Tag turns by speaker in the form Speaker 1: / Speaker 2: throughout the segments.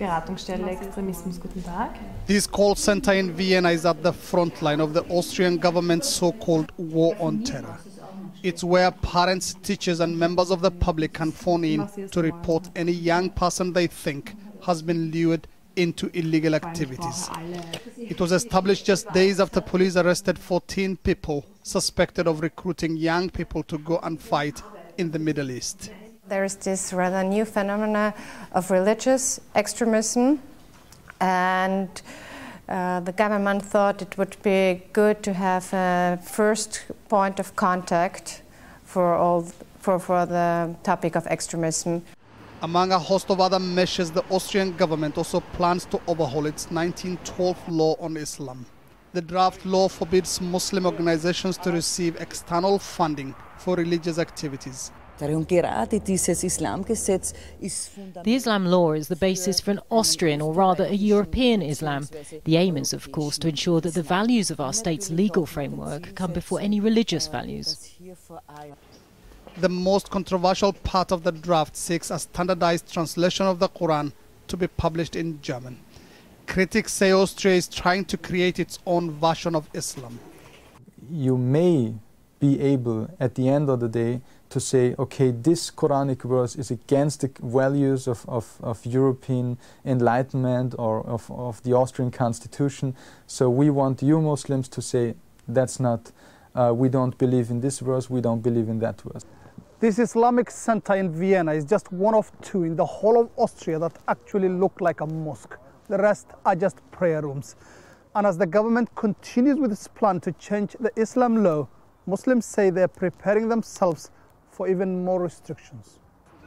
Speaker 1: Beratungsstelle Extremismus. Guten Tag.
Speaker 2: This call center in Vienna is at the front line of the Austrian government's so-called war on terror. It's where parents, teachers and members of the public can phone in to report any young person they think has been lured into illegal activities. It was established just days after police arrested 14 people suspected of recruiting young people to go and fight in the Middle East.
Speaker 3: There is this rather new phenomena of religious extremism, and the government thought it would be good to have a first point of contact for the topic of extremism.
Speaker 2: Among a host of other measures, the Austrian government also plans to overhaul its 1912 law on Islam. The draft law forbids Muslim organizations to receive external funding for religious activities.
Speaker 4: The Islam law is the basis for an Austrian, or rather a European Islam. The aim is, of course, to ensure that the values of our state's legal framework come before any religious values.
Speaker 2: The most controversial part of the draft seeks a standardized translation of the Quran to be published in German. Critics say Austria is trying to create its own version of Islam.
Speaker 5: You may be able, at the end of the day, to say, okay, this Quranic verse is against the values of European enlightenment or of the Austrian constitution. So we want you Muslims to say, that's not, we don't believe in this verse, we don't believe in that verse.
Speaker 2: This Islamic center in Vienna is just one of two in the whole of Austria that actually look like a mosque. The rest are just prayer rooms. And as the government continues with its plan to change the Islam law, Muslims say they're preparing themselves for even more restrictions.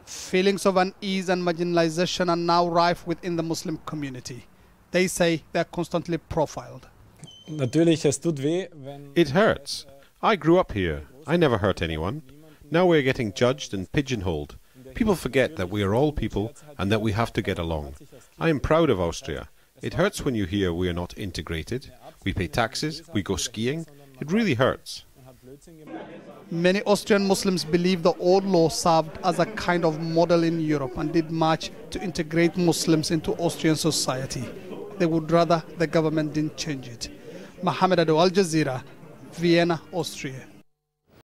Speaker 2: Feelings of unease and marginalization are now rife within the Muslim community. They say they're constantly profiled.
Speaker 6: It hurts. I grew up here. I never hurt anyone. Now we're getting judged and pigeonholed. People forget that we are all people and that we have to get along. I am proud of Austria. It hurts when you hear we are not integrated. We pay taxes, we go skiing. It really hurts.
Speaker 2: Many Austrian Muslims believe the old law served as a kind of model in Europe and did much to integrate Muslims into Austrian society. They would rather the government didn't change it. Mohammed, Adow, Jazeera, Vienna, Austria.